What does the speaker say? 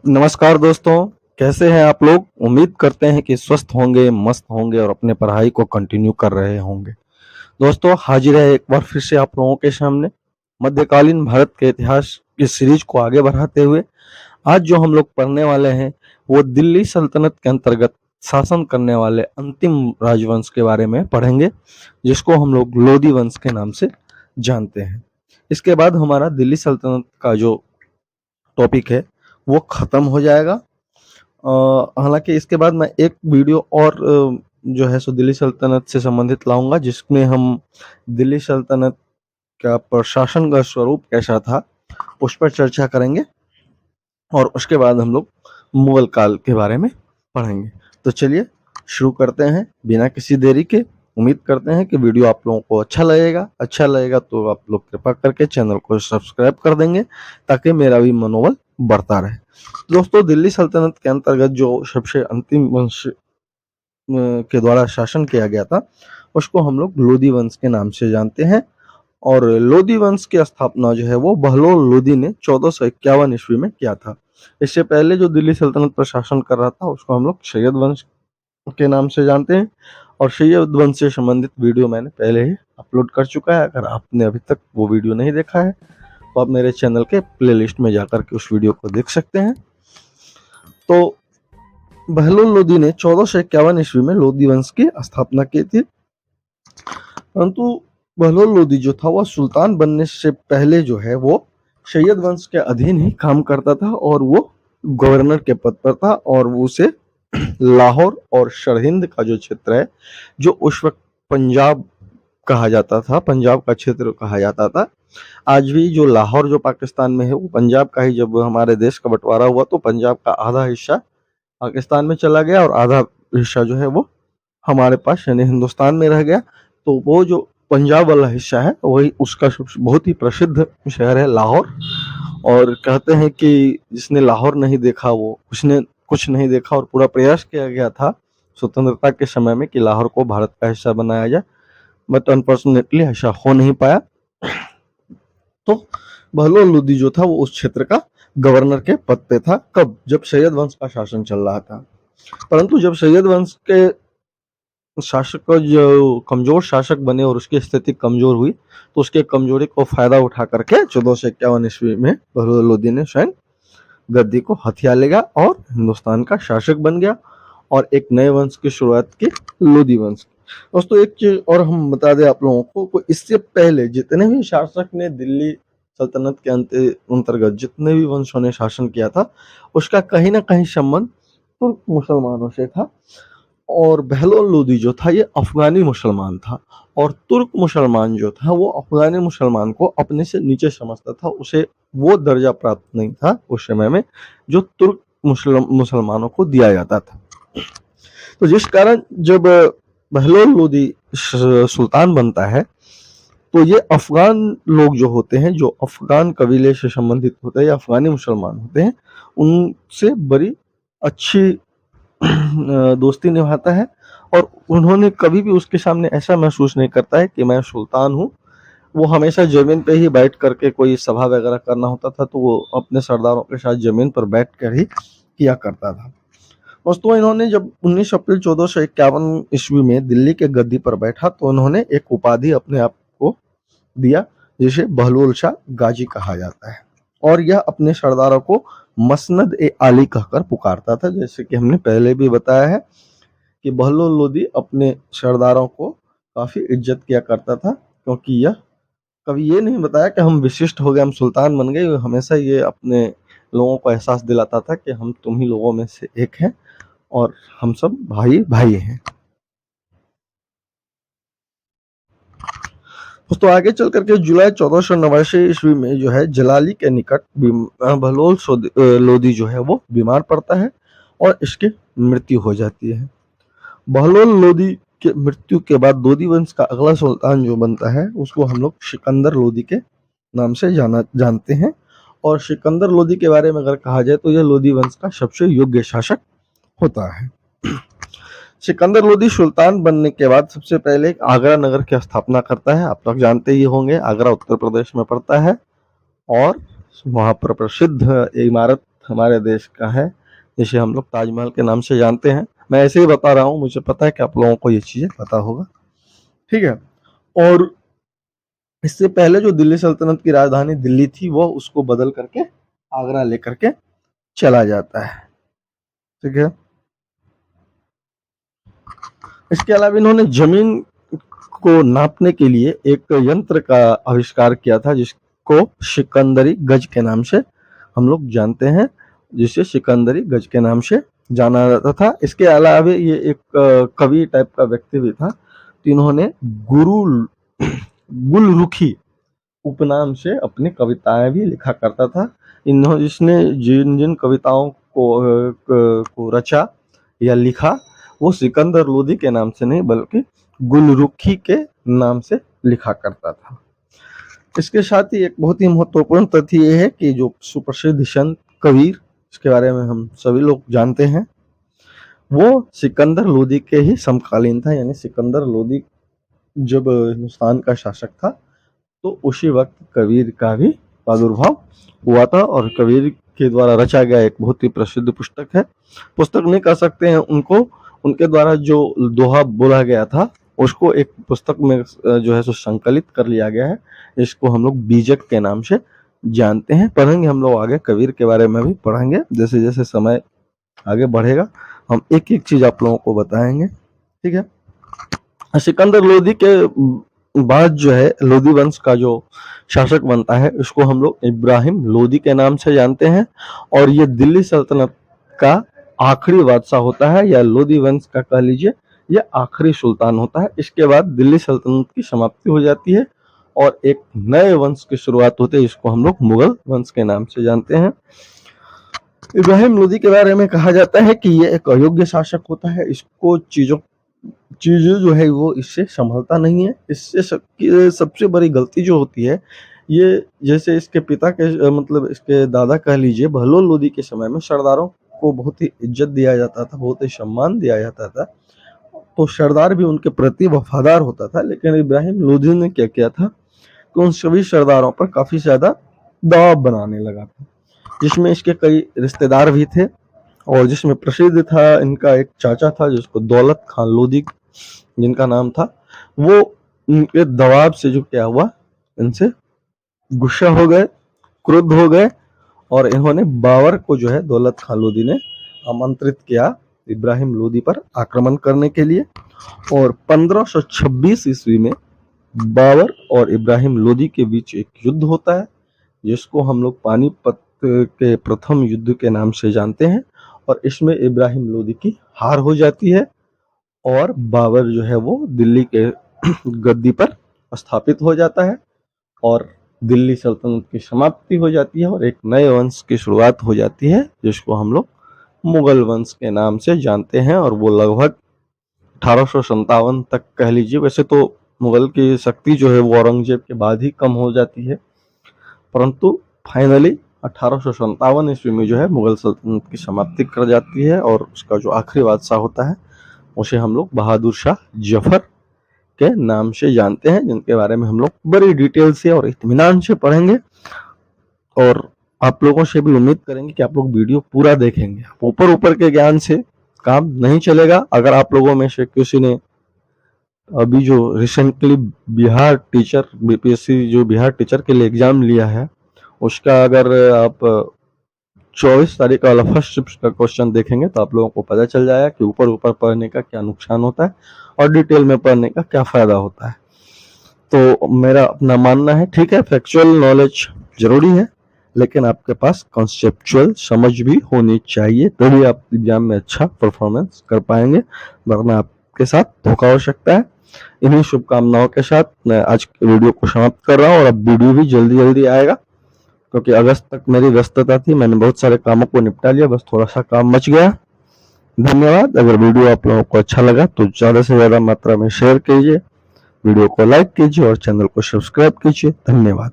नमस्कार दोस्तों, कैसे हैं आप लोग। उम्मीद करते हैं कि स्वस्थ होंगे, मस्त होंगे और अपने पढ़ाई को कंटिन्यू कर रहे होंगे। दोस्तों, हाजिर है एक बार फिर से आप लोगों के सामने मध्यकालीन भारत के इतिहास की सीरीज को आगे बढ़ाते हुए। आज जो हम लोग पढ़ने वाले हैं वो दिल्ली सल्तनत के अंतर्गत शासन करने वाले अंतिम राजवंश के बारे में पढ़ेंगे, जिसको हम लोग लोदी वंश के नाम से जानते हैं। इसके बाद हमारा दिल्ली सल्तनत का जो टॉपिक है वो खत्म हो जाएगा। हालांकि इसके बाद मैं एक वीडियो और जो है सो दिल्ली सल्तनत से संबंधित लाऊंगा, जिसमें हम दिल्ली सल्तनत का प्रशासन का स्वरूप कैसा था उस पर चर्चा करेंगे और उसके बाद हम लोग मुगल काल के बारे में पढ़ेंगे। तो चलिए शुरू करते हैं बिना किसी देरी के। उम्मीद करते हैं कि वीडियो आप लोगों को अच्छा लगेगा तो आप लोग कृपा करके चैनल को सब्सक्राइब कर देंगे ताकि मेरा भी मनोबल बढ़ता रहे। दोस्तों, दिल्ली सल्तनत के अंतर्गत जो सबसे अंतिम वंश के द्वारा शासन किया गया था उसको हम लोग लोदी वंश के नाम से जानते हैं। और लोदी वंश की स्थापना जो है वो बहलोल लोदी ने 1451 ईस्वी में किया था। इससे पहले जो दिल्ली सल्तनत पर शासन कर रहा था उसको हम लोग सैयद वंश के नाम से जानते हैं। और सैयद वंश से संबंधित वीडियो मैंने पहले ही अपलोड कर चुका है। अगर आपने अभी तक वो वीडियो नहीं देखा है तो आप मेरे चैनल के प्लेलिस्ट में जाकर के उस वीडियो को देख सकते हैं। तो बहलोल लोदी ने 1451 ईस्वी में लोदी वंश की स्थापना की थी। परंतु बहलोल लोदी जो था वह सुल्तान बनने से पहले जो है वो सैयद वंश के अधीन ही काम करता था और वो गवर्नर के पद पर था। और वो उसे लाहौर और सरहिंद का जो क्षेत्र है, जो उस वक्त पंजाब कहा जाता था, पंजाब का क्षेत्र कहा जाता था। आज भी जो लाहौर जो पाकिस्तान में है वो पंजाब का ही। जब हमारे देश का बंटवारा हुआ तो पंजाब का आधा हिस्सा पाकिस्तान में चला गया और आधा हिस्सा जो है वो हमारे पास यानी हिंदुस्तान में रह गया। तो वो जो पंजाब वाला हिस्सा है वही उसका बहुत ही प्रसिद्ध शहर है लाहौर। और कहते हैं कि जिसने लाहौर नहीं देखा वो उसने कुछ नहीं देखा। और पूरा प्रयास किया गया था स्वतंत्रता के समय में कि लाहौर को भारत का हिस्सा बनाया जाए, बट अनफॉर्चुनेटली ऐसा हो नहीं पाया। तो बहलोल लोदी जो था वो उस क्षेत्र का गवर्नर के पद पे था। कब? जब सैयद वंश का शासन चल रहा था। परंतु जब सैयद वंश के शासक जो कमजोर शासक बने और उसकी स्थिति कमजोर हुई तो उसके कमजोरी को फायदा उठा करके 1451 ईस्वी में बहलोल लोदी ने स्वयं गद्दी को हथिया लेगा और हिंदुस्तान का शासक बन गया और एक नए वंश की शुरुआत की, लोदी वंश। दोस्तों, एक चीज और हम बता दें आप लोगों को, इससे पहले जितने भी शासक ने दिल्ली सल्तनत के अंतर्गत जितने भी वंशों ने शासन किया था उसका कहीं ना कहीं संबंध तुर्क मुसलमानों से था। और बहलोल लोदी जो था ये अफगानी मुसलमान था और तुर्क मुसलमान जो था वो अफगानी मुसलमान को अपने से नीचे समझता था। उसे वो दर्जा प्राप्त नहीं था उस समय में जो तुर्क मुसलमानों को दिया जाता था। तो जिस कारण जब बहलोल लोदी सुल्तान बनता है तो ये अफगान लोग जो होते हैं, जो अफगान कबीले से संबंधित होते हैं या अफगानी मुसलमान होते हैं, उनसे बड़ी अच्छी दोस्ती निभाता है। और उन्होंने कभी भी उसके सामने ऐसा महसूस नहीं करता है कि मैं सुल्तान हूँ। वो हमेशा जमीन पे ही बैठ करके कोई सभा वगैरह करना होता था तो वो अपने सरदारों के साथ जमीन पर बैठ कर ही किया करता था। दोस्तों, इन्होंने जब 19 अप्रैल 1451 ईस्वी में दिल्ली के गद्दी पर बैठा तो उन्होंने एक उपाधि अपने आप को दिया जिसे बहलोल शाह गाजी कहा जाता है। और यह अपने सरदारों को मसनद ए आली कहकर पुकारता था। जैसे कि हमने पहले भी बताया है कि बहलोल लोदी अपने सरदारों को काफी इज्जत किया करता था, क्योंकि यह कभी ये नहीं बताया कि हम विशिष्ट हो गए, हम सुल्तान बन गए। हमेशा ये अपने लोगों को एहसास दिलाता था कि हम तुम ही लोगों में से एक हैं और हम सब भाई भाई हैं। दोस्तों, आगे चल करके जुलाई 1489 ईस्वी में जो है जलाली के निकट बहलोल लोदी जो है वो बीमार पड़ता है और इसकी मृत्यु हो जाती है। बहलोल लोदी के मृत्यु के बाद लोदी वंश का अगला सुल्तान जो बनता है उसको हम लोग सिकंदर लोदी के नाम से जानते हैं। और सिकंदर लोदी के बारे में अगर कहा जाए तो यह लोदी वंश का सबसे योग्य शासक होता है। सिकंदर लोदी सुल्तान बनने के बाद सबसे पहले आगरा नगर की स्थापना करता है। आप लोग जानते ही होंगे आगरा उत्तर प्रदेश में पड़ता है और वहां पर प्रसिद्ध इमारत हमारे देश का है, जिसे हम लोग ताजमहल के नाम से जानते हैं। मैं ऐसे ही बता रहा हूँ, मुझे पता है कि आप लोगों को ये चीजें पता होगा, ठीक है। और इससे पहले जो दिल्ली सल्तनत की राजधानी दिल्ली थी, वो उसको बदल करके आगरा लेकर के चला जाता है, ठीक है। इसके अलावा इन्होंने जमीन को नापने के लिए एक यंत्र का आविष्कार किया था, जिसको सिकंदरी गज के नाम से हम लोग जानते हैं, जिसे सिकंदरी गज के नाम से जाना जाता था। इसके अलावा ये एक कवि टाइप का व्यक्ति भी था, तो इन्होंने गुलरुखी उपनाम से अपनी कविताएं भी लिखा करता था। इसने जिन जिन कविताओं को रचा या लिखा, वो सिकंदर लोदी के नाम से नहीं बल्कि गुलरुखी के नाम से लिखा करता था। इसके साथ ही एक बहुत ही महत्वपूर्ण तथ्य ये है कि जो सुप्रसिद्ध संत कबीर, इसके बारे में हम सभी लोग जानते हैं, वो सिकंदर लोदी के ही समकालीन था। यानी सिकंदर लोदी जब हिंदुस्तान का शासक था, तो उसी वक्त कबीर का भी प्रादुर्भाव हुआ था, और कबीर के द्वारा रचा गया एक बहुत ही प्रसिद्ध पुस्तक है, पुस्तक नहीं कह सकते हैं उनको, उनके द्वारा जो दोहा बोला गया था, उसको एक पुस्तक में जो है सो संकलित कर लिया गया है। इसको हम लोग बीजक के नाम से जानते हैं। पढ़ेंगे हम लोग आगे, कबीर के बारे में भी पढ़ेंगे, जैसे जैसे समय आगे बढ़ेगा हम एक एक चीज आप लोगों को बताएंगे, ठीक है। सिकंदर लोदी के बाद जो है लोदी वंश का जो शासक बनता है, इसको हम लोग इब्राहिम लोदी के नाम से जानते हैं, और ये दिल्ली सल्तनत का आखिरी बादशाह होता है, या लोदी वंश का कह लीजिए, ये आखिरी सुल्तान होता है। इसके बाद दिल्ली सल्तनत की समाप्ति हो जाती है और एक नए वंश की शुरुआत होती है, जिसको हम लोग मुगल वंश के नाम से जानते हैं। इब्राहिम लोदी के बारे में कहा जाता है कि ये एक अयोग्य शासक होता है, इसको चीजें जो है वो इससे संभलता नहीं है। इससे सबसे बड़ी गलती जो होती है, ये जैसे इसके पिता के मतलब इसके दादा कह लीजिए, बहलोल लोदी के समय में सरदारों को बहुत ही इज्जत दिया जाता था, बहुत ही सम्मान दिया जाता था, तो सरदार भी उनके प्रति वफादार होता था। लेकिन इब्राहिम लोदी ने क्या किया था कि उन सभी सरदारों पर काफी ज्यादा दबाव बनाने लगा था, जिसमें इसके कई रिश्तेदार भी थे, और जिसमें प्रसिद्ध था इनका एक चाचा था जिसको दौलत खान लोदी जिनका नाम था। वो इनके दबाव से जो क्या हुआ, इनसे गुस्सा हो गए, क्रुद्ध हो गए, और इन्होंने बाबर को जो है दौलत खान लोदी ने आमंत्रित किया इब्राहिम लोदी पर आक्रमण करने के लिए। और 1526 ईस्वी में बाबर और इब्राहिम लोदी के बीच एक युद्ध होता है, जिसको हम लोग पानीपत के प्रथम युद्ध के नाम से जानते हैं, और इसमें इब्राहिम लोदी की हार हो जाती है, और बाबर जो है वो दिल्ली के गद्दी पर स्थापित हो जाता है, और दिल्ली सल्तनत की समाप्ति हो जाती है, और एक नए वंश की शुरुआत हो जाती है, जिसको हम लोग मुगल वंश के नाम से जानते हैं। और वो लगभग 1857 तक कह लीजिए। वैसे तो मुगल की शक्ति जो है वो औरंगजेब के बाद ही कम हो जाती है, परंतु फाइनली 1857 ईस्वी में जो है मुगल सल्तनत की समाप्ति कर जाती है, और उसका जो आखिरी बादशाह होता है उसे हम लोग बहादुर शाह जफर के नाम से जानते हैं, जिनके बारे में हम लोग बड़ी डिटेल से और इत्मीनान से पढ़ेंगे। और आप लोगों से भी उम्मीद करेंगे कि आप लोग वीडियो पूरा देखेंगे। ऊपर ऊपर के ज्ञान से काम नहीं चलेगा। अगर आप लोगों में से किसी ने अभी जो रिसेंटली बिहार टीचर बीपीएससी जो बिहार टीचर के लिए एग्जाम लिया है, उसका अगर आप 24 तारीख वाला फर्स्ट शिफ्ट का क्वेश्चन देखेंगे तो आप लोगों को पता चल जाएगा कि ऊपर ऊपर पढ़ने का क्या नुकसान होता है और डिटेल में पढ़ने का क्या फायदा होता है। तो मेरा अपना मानना है, ठीक है, फैक्चुअल नॉलेज जरूरी है, लेकिन आपके पास कॉन्सेप्चुअल समझ भी होनी चाहिए, तभी आप एग्जाम में अच्छा परफॉर्मेंस कर पाएंगे, वरना आपके साथ धोखा हो सकता है। इन्हीं शुभकामनाओं के साथ मैं आज वीडियो को समाप्त कर रहा हूँ, और अब वीडियो भी जल्दी जल्दी आएगा, क्योंकि अगस्त तक मेरी व्यस्तता थी, मैंने बहुत सारे कामों को निपटा लिया, बस थोड़ा सा काम बच गया। धन्यवाद। अगर वीडियो आप लोगों को अच्छा लगा तो ज्यादा से ज्यादा मात्रा में शेयर कीजिए, वीडियो को लाइक कीजिए और चैनल को सब्सक्राइब कीजिए। धन्यवाद।